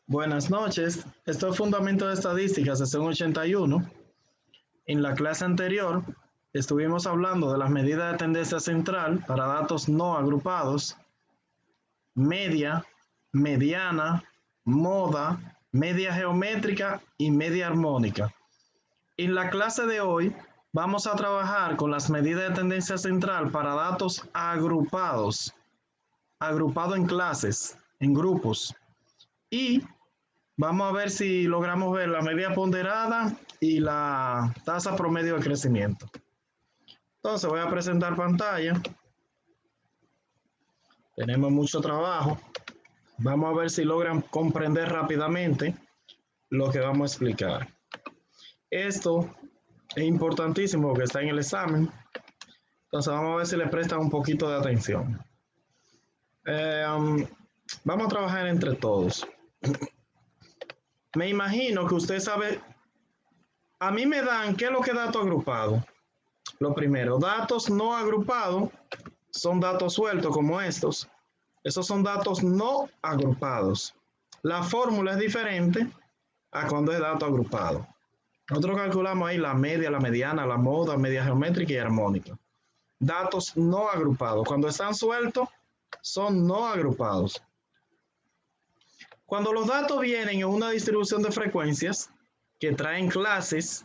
Buenas noches. Esto es Fundamento de Estadística, sesión 81. En la clase anterior estuvimos hablando de las medidas de tendencia central para datos no agrupados, media, mediana, moda, media geométrica y media armónica. En la clase de hoy vamos a trabajar con las medidas de tendencia central para datos agrupados, agrupado en clases, en grupos. Y vamos a ver si logramos ver la media ponderada y la tasa promedio de crecimiento. Entonces voy a presentar pantalla. Tenemos mucho trabajo. Vamos a ver si logran comprender rápidamente lo que vamos a explicar. Esto es importantísimo porque está en el examen. Entonces vamos a ver si le prestan un poquito de atención. Vamos a trabajar entre todos. Me imagino que usted sabe, a mí me dan, ¿qué es lo que es dato agrupado? Lo primero, datos no agrupados son datos sueltos como estos. Esos son datos no agrupados. La fórmula es diferente a cuando es dato agrupado. Nosotros calculamos ahí la media, la mediana, la moda, media geométrica y armónica. Datos no agrupados. Cuando están sueltos, son no agrupados. Cuando los datos vienen en una distribución de frecuencias que traen clases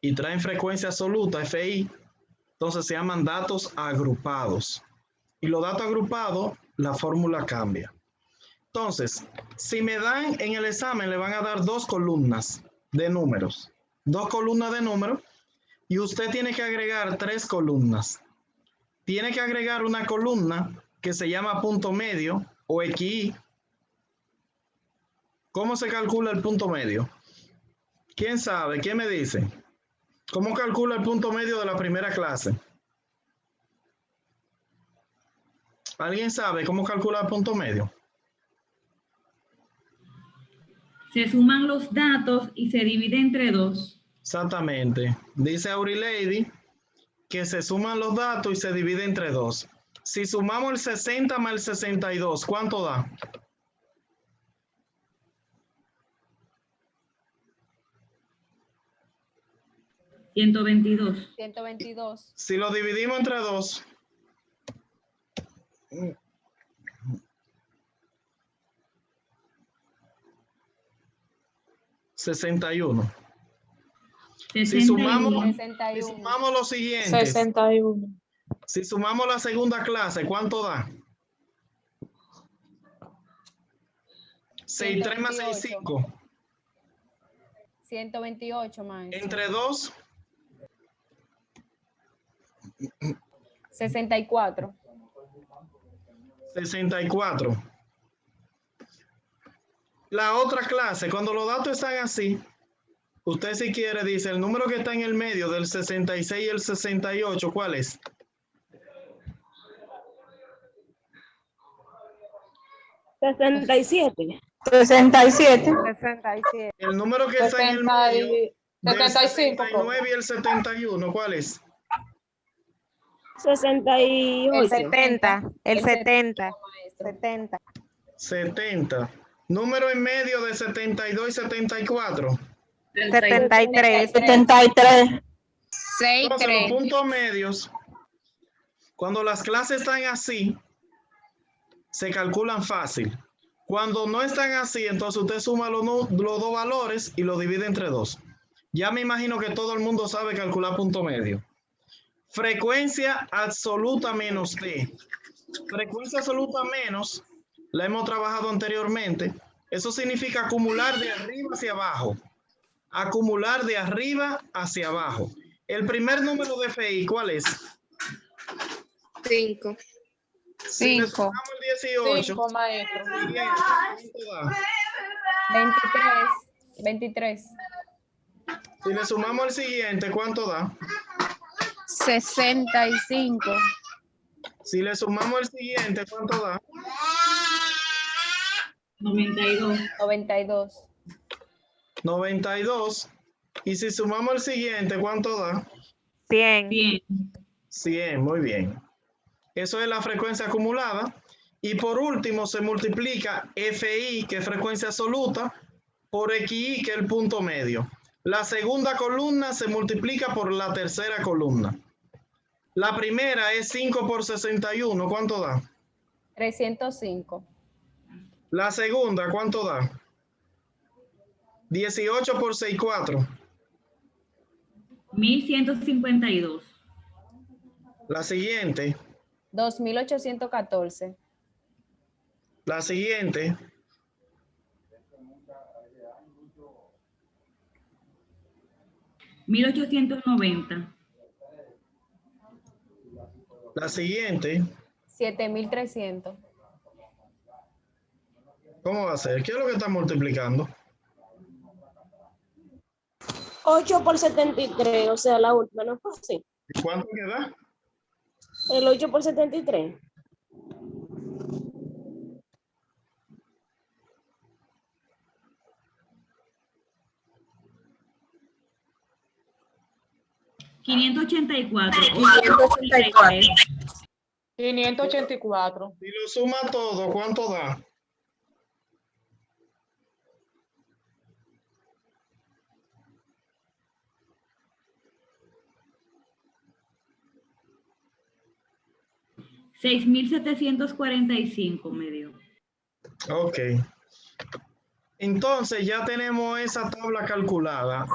y traen frecuencia absoluta, FI, entonces se llaman datos agrupados. Y los datos agrupados, la fórmula cambia. Entonces, si me dan en el examen, le van a dar dos columnas de números. Dos columnas de números y usted tiene que agregar tres columnas. Tiene que agregar una columna que se llama punto medio o XI. ¿Cómo se calcula el punto medio? ¿Quién sabe? ¿Quién me dice? ¿Cómo calcula el punto medio de la primera clase? ¿Alguien sabe cómo calcula el punto medio? Se suman los datos y se divide entre 2. Exactamente. Dice Aurilady que se suman los datos y se divide entre 2. Si sumamos el 60 más el 62, ¿cuánto da? $122. 122. Si lo dividimos entre 2, $61. Si sumamos lo siguiente, 61. si sumamos la segunda clase, ¿cuánto da? 63 más 65. 128, maestro. Entre 2, 64. 64. La otra clase, cuando los datos están así, usted si quiere dice el número que está en el medio del 66 y el 68, ¿cuál es? ¿67? 67. El número que está en el medio del 75. 69 y el 71, ¿cuál es? 68. El 70. El 70. 70. 70. Número en medio de 72 y 74. 73. 73. Entonces, los puntos medios, cuando las clases están así, se calculan fácil. Cuando no están así, entonces usted suma los dos valores y lo divide entre 2. Ya me imagino que todo el mundo sabe calcular punto medio. Frecuencia absoluta menos T. Frecuencia absoluta menos, la hemos trabajado anteriormente. Eso significa acumular de arriba hacia abajo. Acumular de arriba hacia abajo. El primer número de FI, ¿cuál es? 5. Si le sumamos el 18, 5, maestro. ¿cuánto da? 23. Si le sumamos el siguiente, ¿cuánto da? 65. Si le sumamos el siguiente, ¿cuánto da? 92. 92. 92. Y si sumamos el siguiente, ¿cuánto da? 100. 100. 100, muy bien. Eso es la frecuencia acumulada. Y por último se multiplica FI, que es frecuencia absoluta, por XI, que es el punto medio. La segunda columna se multiplica por la tercera columna. La primera es 5 por 61, ¿cuánto da? 305. La segunda, ¿cuánto da? 18 por 64. 1152. La siguiente, 2814. la siguiente, 1890. la siguiente. 7300. ¿Cómo va a ser? ¿Qué es lo que está multiplicando? 8 por 73, o sea, la última, ¿no fue así? ¿Y cuánto queda? El 8 por 73. $584. 584. Si lo suma todo, ¿cuánto da? $6,745 me dio. Ok. Entonces ya tenemos esa tabla calculada.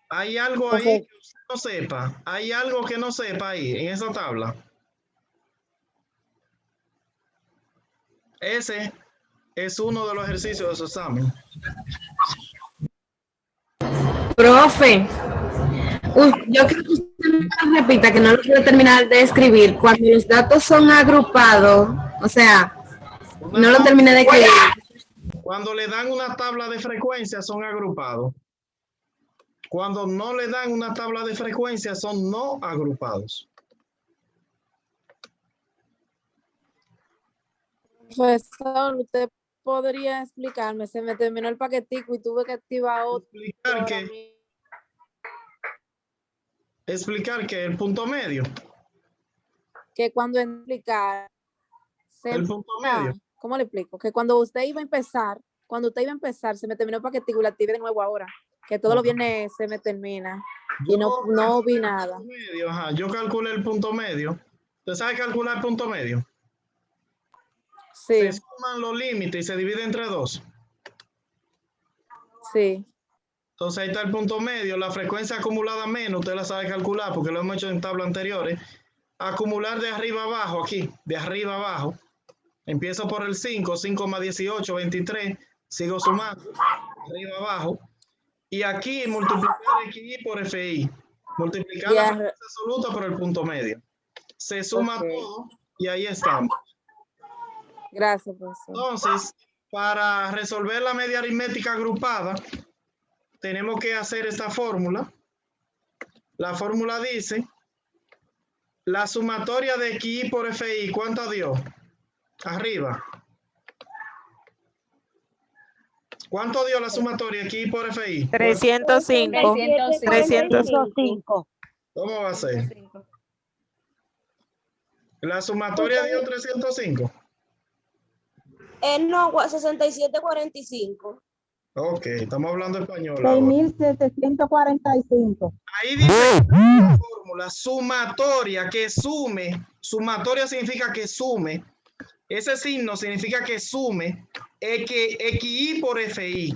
¿Hay algo ahí que usted no sepa? ¿Hay algo que no sepa ahí en esa tabla? Ese es uno de los ejercicios de su examen. Profe, yo creo que usted me repita que no lo quiero terminar de escribir. Cuando los datos son agrupados, o sea, no lo terminé de escribir. Cuando le dan una tabla de frecuencia son agrupados. Cuando no le dan una tabla de frecuencia son no agrupados. Profesor, usted podría explicarme, se me terminó el paquetico y tuve que activar otro. Explicar que el punto medio. Que cuando explicar, El punto medio. ¿cómo le explico? Que cuando usted iba a empezar, se me terminó el paquetico y la activé de nuevo ahora. Que todos los viernes se me termina. Y no vi nada. Medio, ajá. Yo calculé el punto medio. ¿Usted sabe calcular el punto medio? Sí. Se suman los límites y se divide entre 2. Sí. Entonces ahí está el punto medio. La frecuencia acumulada menos, usted la sabe calcular porque lo hemos hecho en tablas anteriores. Acumular de arriba abajo aquí, de arriba abajo. Empiezo por el 5, 5 más 18, 23. Sigo sumando, arriba abajo. Y aquí multiplicar XI por FI. Multiplicar la frecuencia absoluta por el punto medio. Se suma todo y ahí estamos. Gracias, profesor. Entonces, para resolver la media aritmética agrupada, tenemos que hacer esta fórmula. La fórmula dice, la sumatoria de XI por FI, ¿cuánto dio? Arriba. ¿Cuánto dio la sumatoria XI por FI? 305. 305. ¿Cómo va a ser? La sumatoria dio 305. No, 6745. Ok, estamos hablando español ahora. 6745. Ahí dice la fórmula sumatoria, que sume. Sumatoria significa que sume. Ese signo significa que sume XI por FI.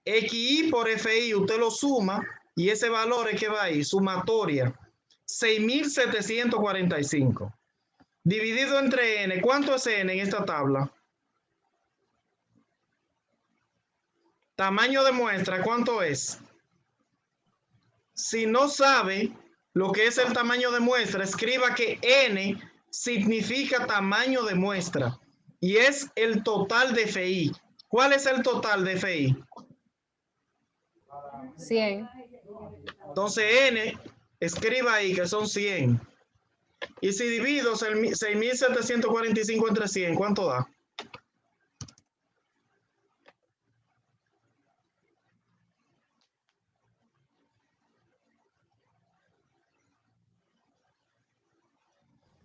XI por FI, usted lo suma y ese valor es que va ahí, sumatoria. 6,745. Dividido entre N. ¿Cuánto es N en esta tabla? Tamaño de muestra, ¿cuánto es? Si no sabe lo que es el tamaño de muestra, escriba que N significa tamaño de muestra y es el total de FI. ¿Cuál es el total de FI? 100. Entonces N, escriba ahí que son 100. Y si divido 6,745 entre 100, ¿cuánto da?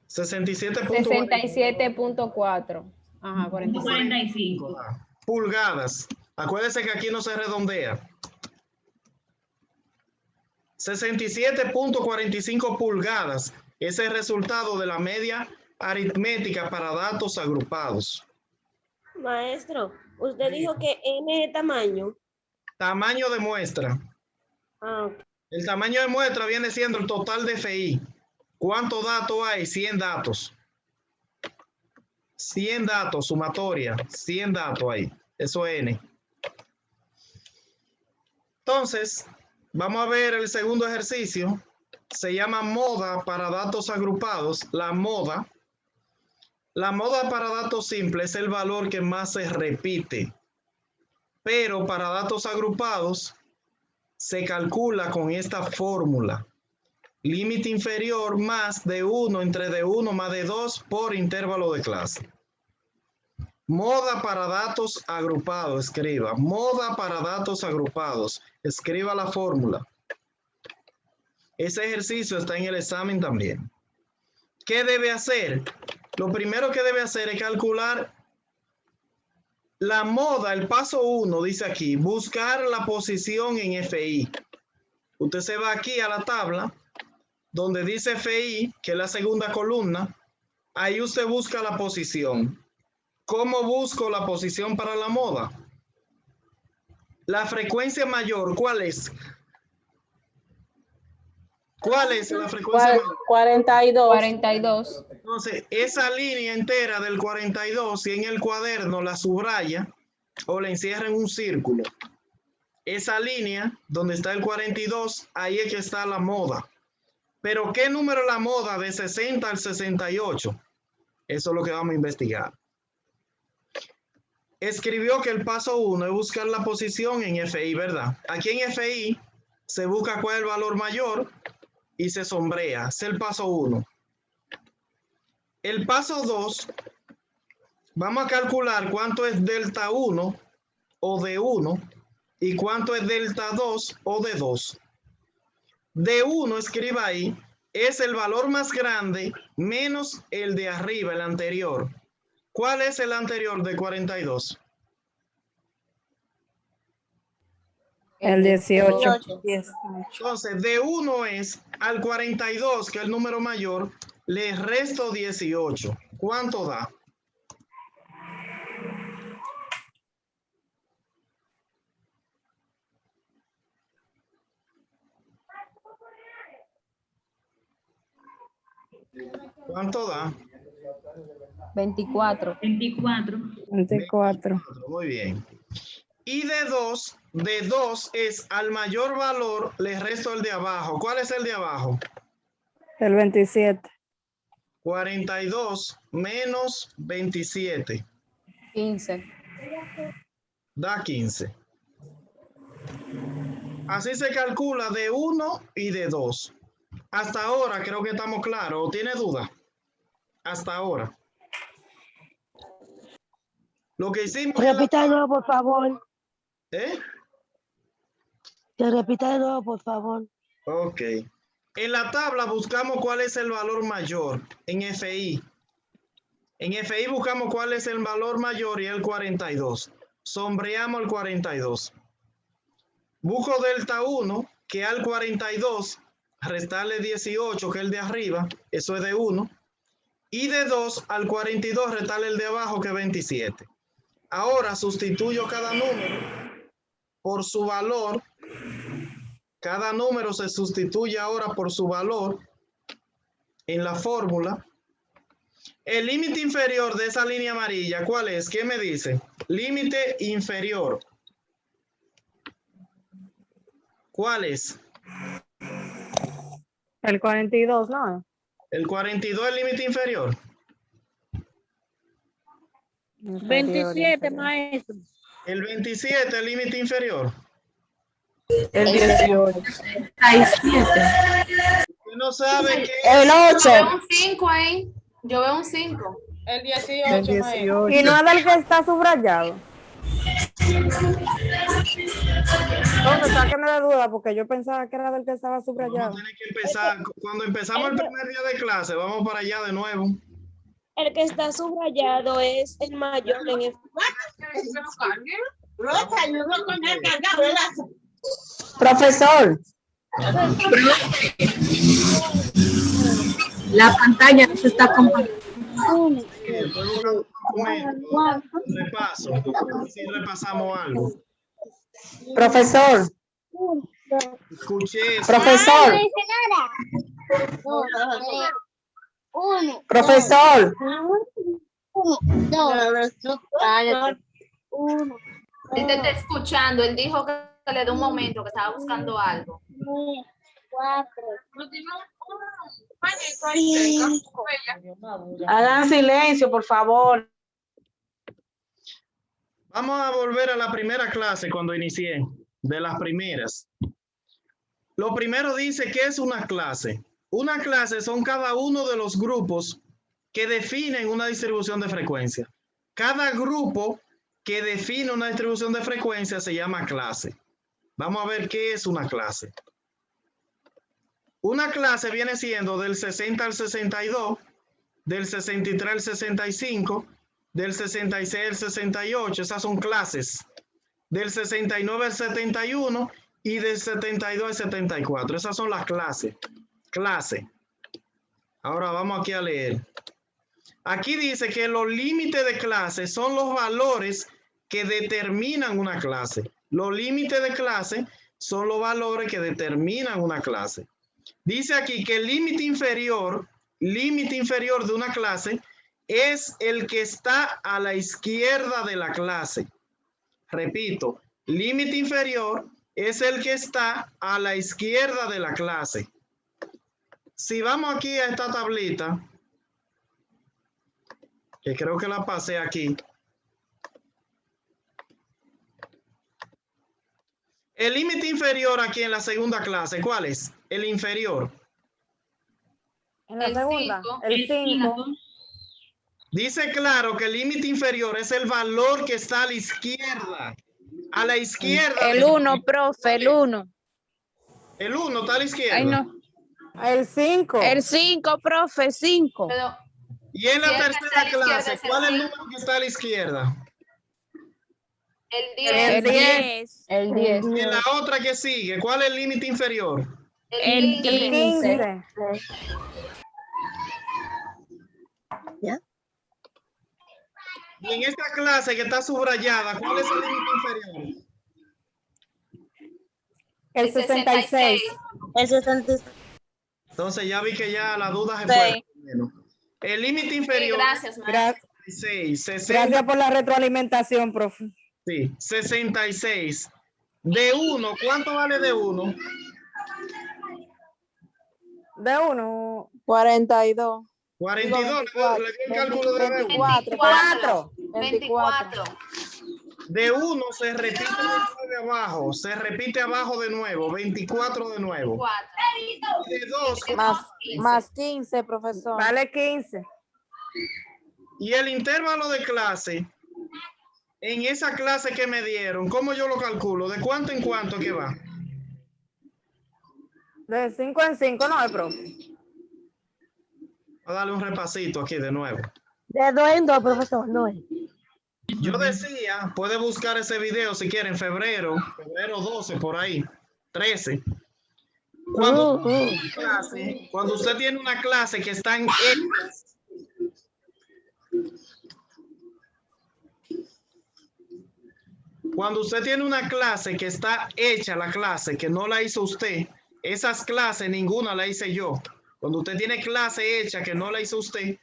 67.4. Ajá, 45. 45. pulgadas. Acuérdense que aquí no se redondea. 67.45 pulgadas es el resultado de la media aritmética para datos agrupados. Maestro, usted dijo que N es tamaño. Tamaño de muestra. Ah, ok. El tamaño de muestra viene siendo el total de FI. ¿Cuántos datos hay? 100 datos. 100 datos, sumatoria. 100 datos ahí. Eso es N. Entonces, vamos a ver el segundo ejercicio. Se llama moda para datos agrupados. La moda para datos simples es el valor que más se repite. Pero para datos agrupados se calcula con esta fórmula. Límite inferior más de 1 entre de 1 más de 2 por intervalo de clase. Moda para datos agrupados, escriba. Moda para datos agrupados. Escriba la fórmula. Ese ejercicio está en el examen también. ¿Qué debe hacer? Lo primero que debe hacer es calcular la moda, el paso 1, dice aquí, buscar la posición en FI. Usted se va aquí a la tabla, donde dice FI, que es la segunda columna. Ahí usted busca la posición. ¿Cómo busco la posición para la moda? La frecuencia mayor, ¿cuál es? ¿Cuál es la frecuencia mayor? 42. 42. Entonces, esa línea entera del 42, si en el cuaderno la subraya o la encierra en un círculo, esa línea donde está el 42, ahí es que está la moda. Pero ¿qué número es la moda de 60 al 68? Eso es lo que vamos a investigar. Escribió que el paso 1 es buscar la posición en FI, ¿verdad? Aquí en FI se busca cuál es el valor mayor y se sombrea. Es el paso 1. El paso 2, vamos a calcular cuánto es delta 1 o de 1 y cuánto es delta 2 o de 2. De 1, escriba ahí, es el valor más grande menos el de arriba, el anterior. ¿Cuál es el anterior de 42? El 18. Entonces, de 1 es al 42, que es el número mayor, le resto 18. ¿Cuánto da? ¿Cuánto da? 24. 24. 24. Muy bien. Y de 2 es al mayor valor, le resto el de abajo. ¿Cuál es el de abajo? El 27. 42 menos 27. 15. Da 15. Así se calcula de 1 y de 2. Hasta ahora creo que estamos claros. ¿O tiene duda? Hasta ahora. Lo que hicimos... Repita de nuevo, por favor. ¿Eh? Que repita de nuevo, por favor. Ok. En la tabla buscamos cuál es el valor mayor en FI. En FI buscamos cuál es el valor mayor y el 42. Sombreamos el 42. Busco delta 1, que al 42, restarle 18, que es el de arriba, eso es de 1. Y de 2 al 42, restarle el de abajo, que es 27. Ahora sustituyo cada número por su valor. Cada número se sustituye ahora por su valor en la fórmula. El límite inferior de esa línea amarilla, ¿cuál es? ¿Qué me dice? Límite inferior. ¿Cuál es? El 42, ¿no? El 42 es el límite inferior. 27, maestro. El 27 es el límite inferior. El 18. 37. Usted no sabe qué El 8. Un 5 ahí. Yo veo un 5. El 18, El 18. Y no es el que está subrayado. Entonces, sáquenme de duda, porque yo pensaba que era del que estaba subrayado. Vamos a tener que empezar. Cuando empezamos el primer día de clase, vamos para allá de nuevo. El que está subrayado es el mayor en el... Profesor, la pantalla no se está compartiendo. Estoy buscando un documento. Repaso. A ver si repasamos algo. Profesor, Escuché eso. profesor, profesor. Él te está escuchando. Él dijo que le dio un momento, que estaba buscando algo. Hagan silencio, por favor. Vamos a volver a la primera clase cuando inicié, de las primeras. Lo primero dice que es una clase. Una clase son cada uno de los grupos que definen una distribución de frecuencia. Cada grupo que define una distribución de frecuencia se llama clase. Vamos a ver qué es una clase. Una clase viene siendo del 60 al 62, del 63 al 65, del 66 al 68, esas son clases. Del 69 al 71 y del 72 al 74, esas son las clases. Clase. Ahora vamos aquí a leer. Aquí dice que los límites de clase son los valores que determinan una clase. Los límites de clase son los valores que determinan una clase. Dice aquí que el límite inferior de una clase es el que está a la izquierda de la clase. Repito, límite inferior es el que está a la izquierda de la clase. Si vamos aquí a esta tablita, que creo que la pasé aquí. El límite inferior aquí en la segunda clase, ¿cuál es? El inferior. En la El segunda, cinco. el 5. Dice claro que el límite inferior es el valor que está a la izquierda. A la izquierda. El 1, profe, el 1. El 1 está a la izquierda. Ay, no. El 5. El 5, profe, 5. Pero Y en la Si el que está a tercera la izquierda clase, es el ¿cuál es el cinco. número que está a la izquierda? el El 10. 10. El 10. Y en la otra que sigue, ¿cuál es el límite inferior? El 15. Y en esta clase que está subrayada, ¿cuál es el límite inferior? El 66. El 66. Entonces ya vi que ya la duda se Sí. fue. El límite Sí, inferior gracias, maestro. es 66. 60, Gracias por la retroalimentación, profe. sí, 66. De 1, ¿cuánto vale de 1? De 1. 42. 42. Le dio el cálculo de 24. 24. 24. 24. De 1 se repite de abajo, se repite abajo de nuevo, 24 de nuevo. 4. De 2, Más 15, profesor. Vale 15. y el intervalo de clase, en esa clase que me dieron, ¿cómo yo lo calculo? ¿De cuánto en cuánto que va? De 5 en 5, no, profe. Voy a darle un repasito aquí de nuevo. De 2 en 2, profesor. No es. Yo decía, puede buscar ese video si quiere en febrero 12 por ahí, 13. Cuando usted tiene una clase que está en cuando usted tiene una clase que está hecha, la clase que no la hizo usted, esas clases ninguna la hice yo. Cuando usted tiene clase hecha que no la hizo usted,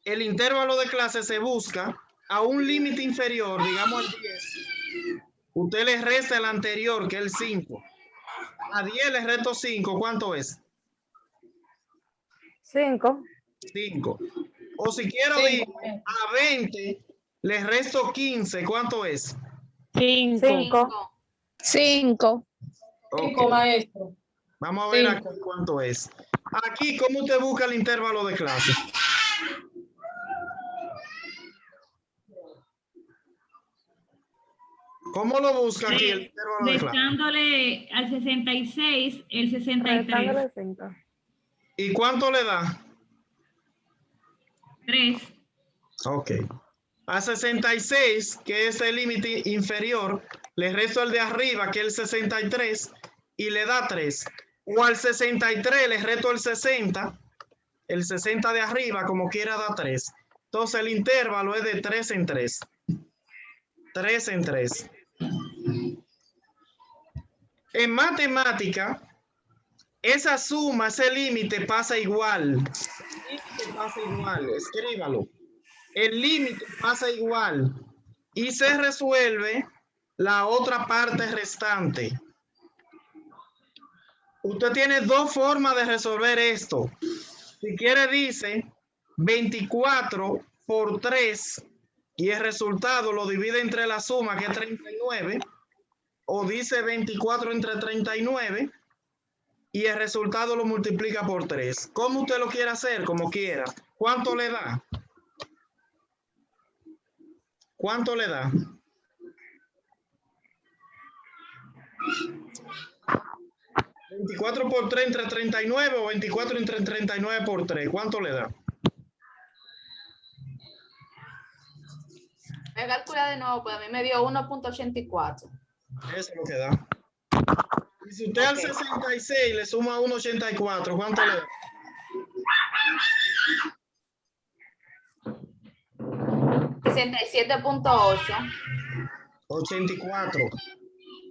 el intervalo de clase se busca a un límite inferior, digamos el 10. Usted le resta el anterior, que es el 5. A 10 le resto 5, ¿cuánto es? 5. 5. O si quiero ir a 20, le resto 15, ¿cuánto es? 5. 5. Ok. Maestro. Vamos a ver aquí cuánto es. Aquí, ¿cómo usted busca el intervalo de clase? ¿Cómo lo busca aquí el intervalo de clase? Restándole al 66 el 63. Restándole 5. ¿Y cuánto le da? 3. Ok. A 66, que es el límite inferior, le resto el de arriba, que es el 63, y le da 3. O al 63 le resto el 60 de arriba, como quiera, da 3. Entonces el intervalo es de 3 en 3. 3 en 3. En matemática, esa suma, ese límite pasa igual. El límite pasa igual, escríbalo. El límite pasa igual y se resuelve la otra parte restante. Usted tiene dos formas de resolver esto. Si quiere, dice 24 por 3 y el resultado lo divide entre la suma, que es 39, o dice 24 entre 39 y el resultado lo multiplica por 3. ¿Cómo usted lo quiere hacer? Como quiera. ¿Cuánto le da? ¿Cuánto le da? ¿24 por 3 entre 39 o 24 entre 39 por 3? ¿Cuánto le da? Voy a calcular de nuevo, pues a mí me dio 1.84. Eso es lo que da. Y si usted al 66 le suma 1.84, ¿cuánto le da? 67.8. 84.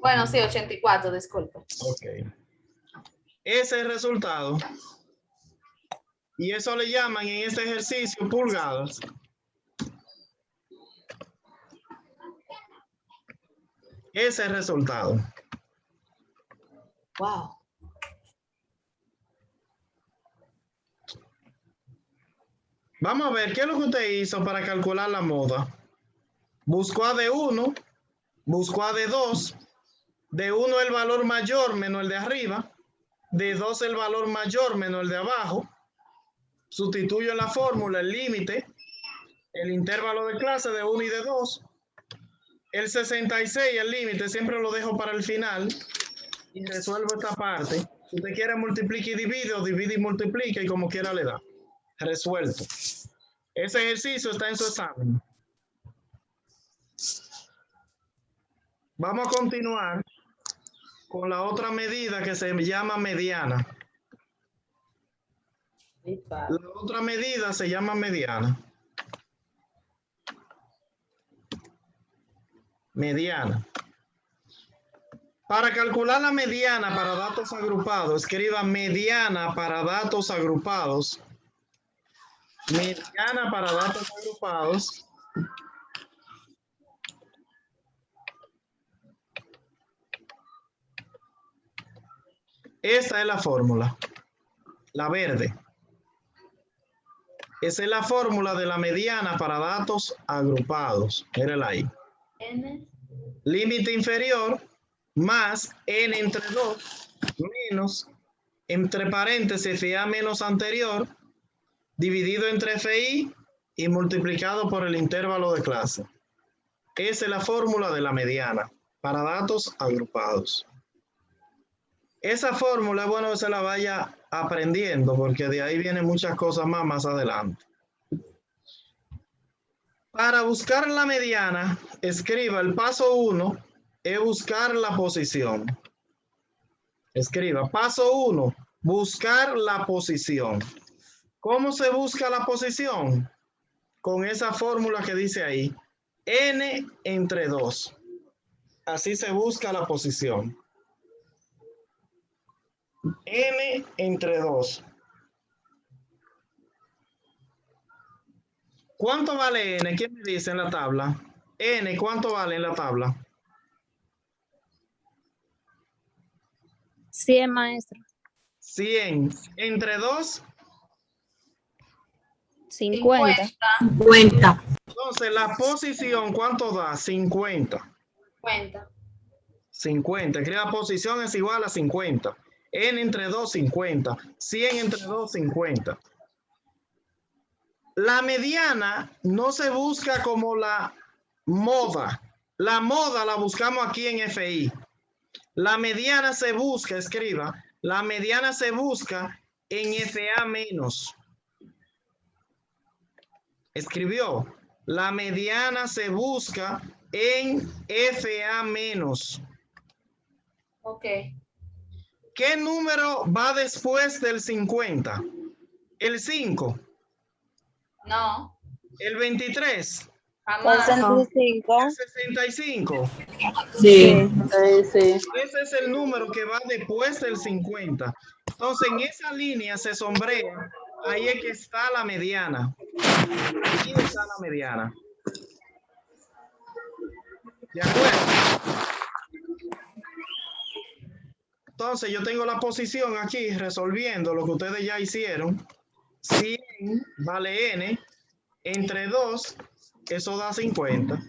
Bueno, sí, 84, disculpe. Ok. Ese es el resultado. Y eso le llaman en este ejercicio pulgadas. Ese es el resultado. Wow. Vamos a ver, ¿qué es lo que usted hizo para calcular la moda? Buscó a D1, buscó a D2, D1 el valor mayor menos el de arriba, D2 el valor mayor menos el de abajo, sustituyo en la fórmula el límite, el intervalo de clase de 1 y de 2, el 66, el límite, siempre lo dejo para el final y resuelvo esta parte. Si usted quiere multiplica y divide, o divide y multiplica, y como quiera le da. Resuelto. Ese ejercicio está en su examen. Vamos a continuar con la otra medida que se llama mediana. La otra medida se llama mediana. Mediana. Para calcular la mediana para datos agrupados, escriba mediana para datos agrupados. Mediana para datos agrupados. Esta es la fórmula, la verde. Esa es la fórmula de la mediana para datos agrupados. Mírala ahí. N. Límite inferior más n entre 2 menos, entre paréntesis, FA menos anterior, dividido entre FI y multiplicado por el intervalo de clase. Esa es la fórmula de la mediana para datos agrupados. Esa fórmula es bueno que se la vaya aprendiendo porque de ahí vienen muchas cosas más adelante. Para buscar la mediana, escriba el paso 1, es buscar la posición. Escriba, paso 1, buscar la posición. ¿Cómo se busca la posición? Con esa fórmula que dice ahí, n entre 2. Así se busca la posición. N entre 2. ¿Cuánto vale n? ¿Quién me dice en la tabla? N, ¿cuánto vale en la tabla? 100, maestro. 100. Entre 2. 50. 50. Entonces, la posición, ¿cuánto da? 50. 50. 50. Escriba posición es igual a 50. N entre 2, 50. 100 entre 2, 50. La mediana no se busca como la moda. La moda la buscamos aquí en FI. La mediana se busca, escriba, la mediana se busca en FA menos. Escribió, la mediana se busca en FA menos. Ok. ¿Qué número va después del 50? ¿El 5? No. ¿El 23? Jamás. 65. ¿El 65? Sí. Ese es el número que va después del 50. Entonces, en esa línea se sombrea. Ahí es que está la mediana. Ahí está la mediana. ¿De acuerdo? Entonces, yo tengo la posición aquí resolviendo lo que ustedes ya hicieron. 100 vale n. Entre 2, eso da 50.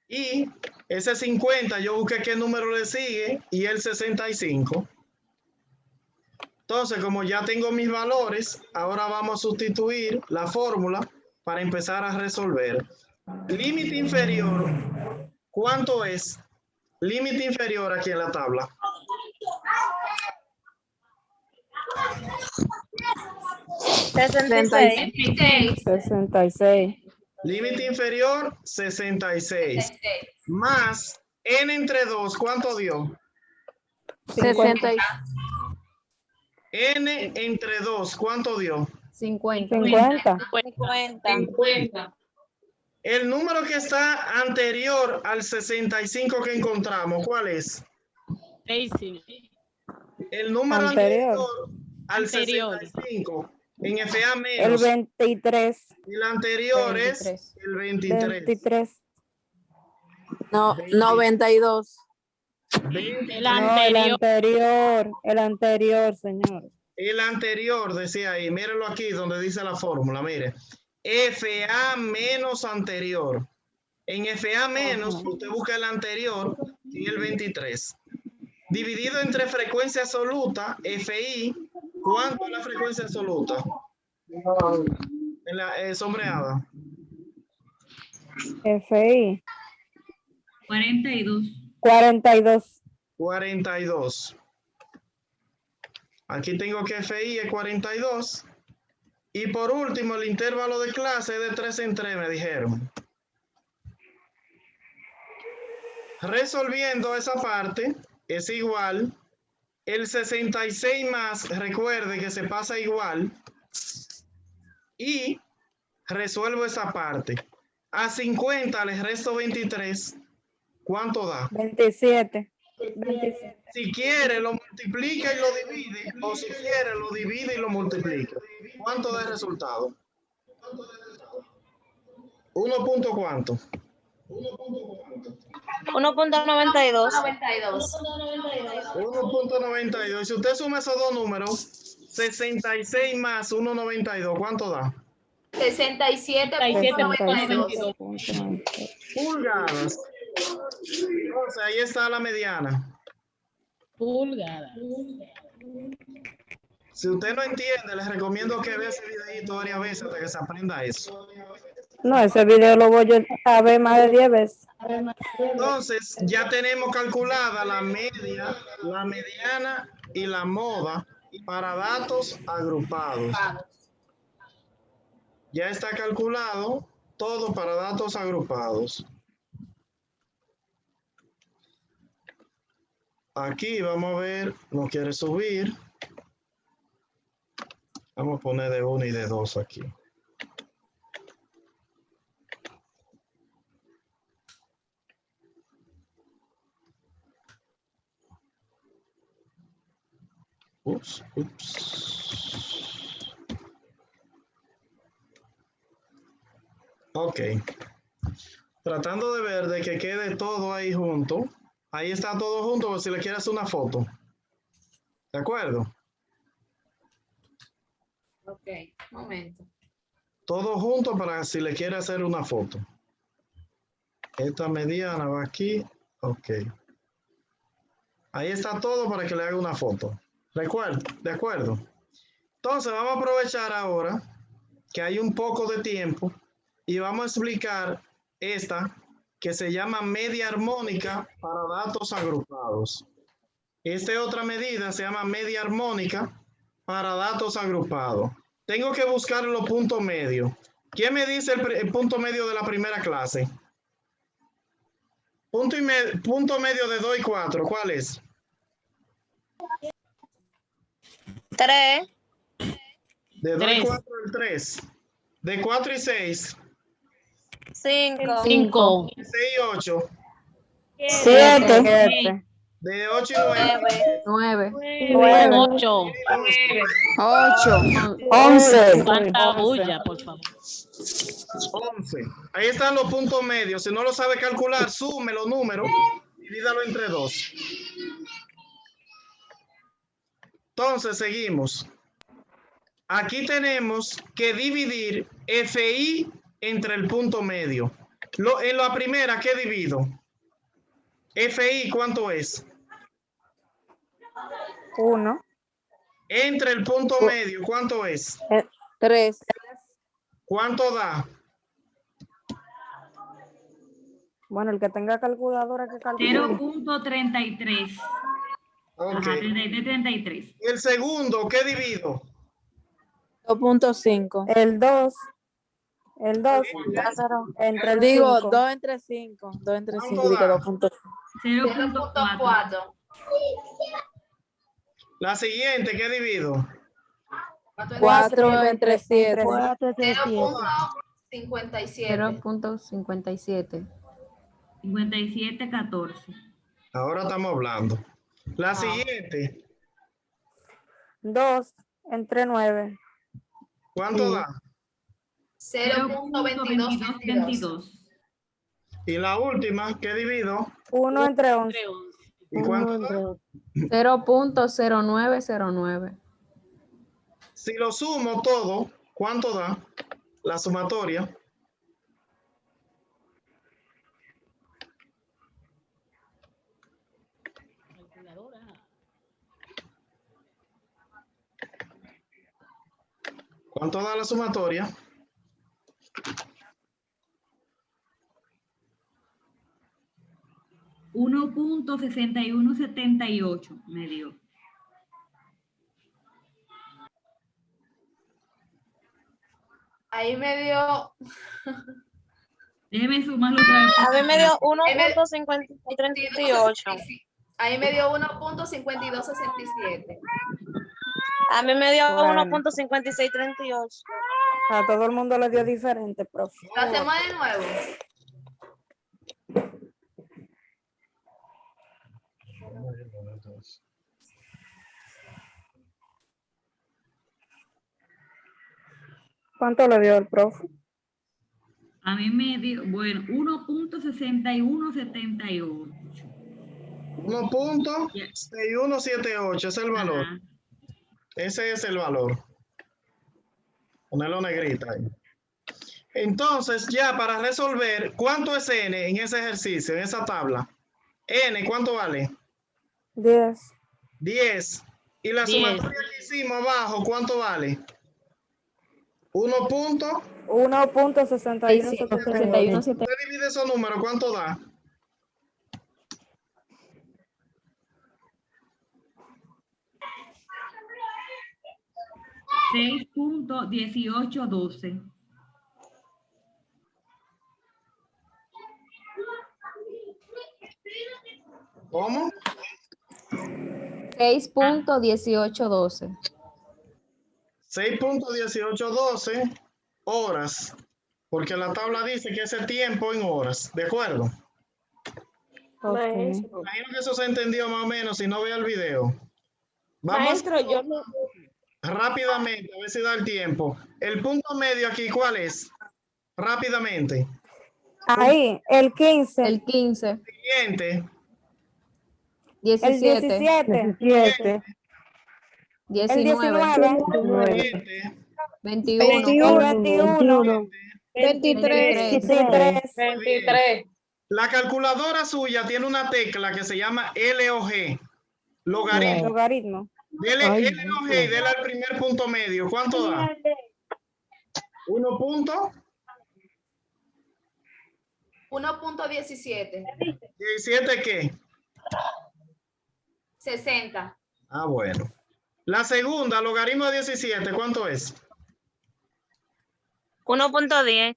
Y ese 50, yo busqué qué número le sigue y el 65. Entonces, como ya tengo mis valores, ahora vamos a sustituir la fórmula para empezar a resolver. Límite inferior, ¿cuánto es? Límite inferior aquí en la tabla. ¿66? 66. Límite inferior, 66. Más n entre 2, ¿cuánto dio? 60. N entre 2, ¿cuánto dio? 50. 50. El número que está anterior al 65 que encontramos, ¿cuál es? El número anterior al 65 en FA El menos. 23. El anterior es el 23. No, 92. El No, el anterior, señor. El anterior, decía ahí, mírenlo aquí donde dice la fórmula, mire. FA menos anterior. En FA menos, usted busca el anterior y el 23. Dividido entre frecuencia absoluta, FI, ¿cuánto es la frecuencia absoluta? En la sombreada. FI. 42. 42. 42. Aquí tengo que FI es 42. Y por último, el intervalo de clase es de 3 en 3, me dijeron. Resolviendo esa parte, es igual. El 66 más, recuerde que se pasa igual. Y resuelvo esa parte. A 50 les resto 23. ¿Cuánto da? 27. Si quiere, lo multiplica y lo divide. O si quiere, lo divide y lo multiplica. ¿Cuánto da el resultado? 1 punto cuánto. 1.92. 1.92. Si usted suma esos dos números, 66 más 1.92, ¿cuánto da? 67.92. Pulgadas. Entonces, ahí está la mediana. Si usted no entiende, les recomiendo que vea ese videito varias veces hasta que se aprenda eso. No, ese video lo voy a ver más de 10 veces. Entonces, ya tenemos calculada la media, la mediana y la moda para datos agrupados. Ya está calculado todo para datos agrupados. Aquí vamos a ver, no quiere subir. Vamos a poner de 1 y de 2 aquí. Ups. Ok. Tratando de ver de que quede todo ahí junto. Ahí está todo junto por si le quieres hacer una foto. ¿De acuerdo? Ok, momento. Todo junto para si le quiere hacer una foto. Esta mediana va aquí. Ok. Ahí está todo para que le haga una foto. ¿De acuerdo? Entonces vamos a aprovechar ahora que hay un poco de tiempo y vamos a explicar esta que se llama media armónica para datos agrupados. Esta otra medida se llama media armónica para datos agrupados. Tengo que buscar los puntos medios. ¿Quién me dice el punto medio de la primera clase? Punto medio de 2 y 4, ¿cuál es? 3. De 2 y 4, el 3. De 4 y 6. 5. 5. 6 y 8. 7. De 8 y 9. 9. 8. 8. 11. Cuánta bulla, por favor. 11. Ahí están los puntos medios. Si no lo sabe calcular, sume los números y divídalo entre 2. Entonces, seguimos. Aquí tenemos que dividir FI entre el punto medio. En la primera, ¿qué divido? FI, ¿cuánto es? 1. Entre el punto medio, ¿cuánto es? 3. ¿Cuánto da? Bueno, el que tenga calculadora que calcule. 0.33. Ok. Ajá, 33. El segundo, ¿qué divido? 2.5. El 2. El 2. Entre el Digo, 5. 2 entre 5. 2 entre 5. ¿Cuánto da? 2.5. 0.4. 0.4. La siguiente, ¿qué divido? 4 entre 7. 4 entre 7. 0.57. 0.57. 57.14. Ahora estamos hablando. La siguiente, 2 entre 9. ¿cuánto da? 0.22. Y la última, ¿qué divido? 1 entre 11. ¿Y cuánto da? 0.0909. Si lo sumo todo, ¿cuánto da? La sumatoria. ¿Cuánto da la sumatoria? $1.6178 me dio. Ahí me dio. Déjeme sumarlo otra vez. A mí me dio 1.5338. Ahí me dio 1.5267. A mí me dio Bueno. 1.5638. A todo el mundo le dio diferente, profe. Lo hacemos de nuevo. ¿Cuánto le dio el profe? A mí me dio, bueno, 1.6178. 1.6178 es el valor. Ajá. Ese es el valor. Ponerlo negrita ahí. Entonces, ya para resolver, ¿cuánto es n en ese ejercicio, en esa tabla? N, ¿cuánto vale? 10. 10. Y la 10. sumatoria que hicimos abajo, ¿cuánto vale? 1.6178. Usted divide esos números, ¿cuánto da? $6.1812. ¿Cómo? 6.1812. 6.1812 horas, porque la tabla dice que ese tiempo en horas, ¿de acuerdo? Ok. Imagino que eso se entendió más o menos si no vea el video. Vamos Maestro, yo no. rápidamente, a ver si da el tiempo. El punto medio aquí, ¿cuál es? Rápidamente. Ahí, el 15. El 15. Siguiente. 17. El 17. 17. 19. El 19. Siguiente. 21. 21. 23. 23. 23. La calculadora suya tiene una tecla que se llama LOG. Logaritmo. Logaritmo. Dele LOG y dele al primer punto medio. ¿Cuánto da? 1 punto. 1.17. ¿17 qué? 60. Ah, bueno. La segunda, logaritmo de 17, ¿cuánto es? 1.10.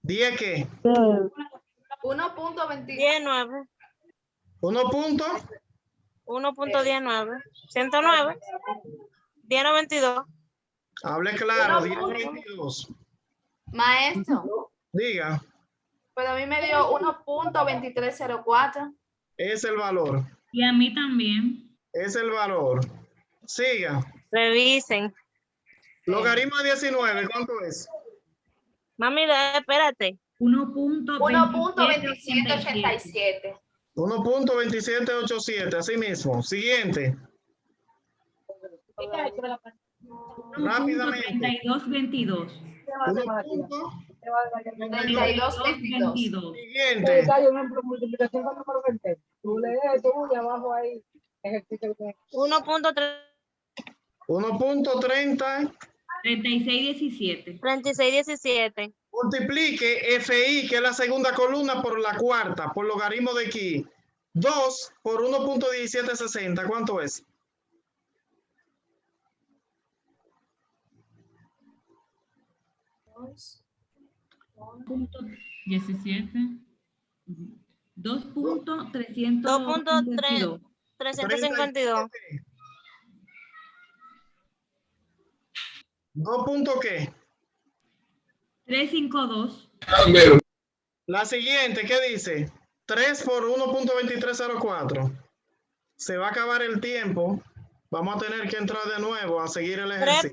¿10 qué? 1.20. 19. 1.19. 109. 10.92. Hable claro, 10 1.22. 22. Maestro, Diga, pero a mí me dio 1.2304. es el valor. Y a mí también. Es el valor. Siga. Revisen. Logaritmo de 19, ¿cuánto es? Mami, espérate. 1.2787. 1.2787, así mismo. Siguiente. Rápidamente. 3222. 3222. Siguiente. 1.3617. 1.30. 3617. Multiplique FI, que es la segunda columna, por la cuarta, por logaritmo de aquí. 2 por 1.1760, ¿cuánto es? Punto 17. 2.352. 352. 2 punto qué. 352. La siguiente, ¿qué dice? 3 por 1.2304. Se va a acabar el tiempo. Vamos a tener que entrar de nuevo a seguir el ejercicio.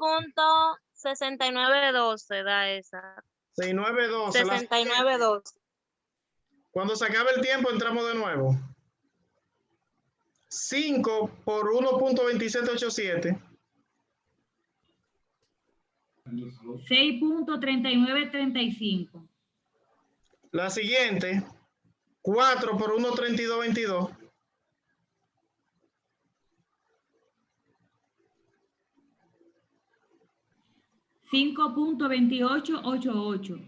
3.6912 da esa. 6912. 6912. Cuando se acabe el tiempo, entramos de nuevo. 5 por 1.2787. 6.3935. La siguiente, 4 por 1.3222. 5.2888.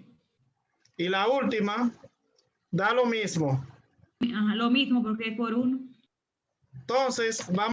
Y la última, da lo mismo. Ajá, lo mismo porque es por 1. Entonces, vamos.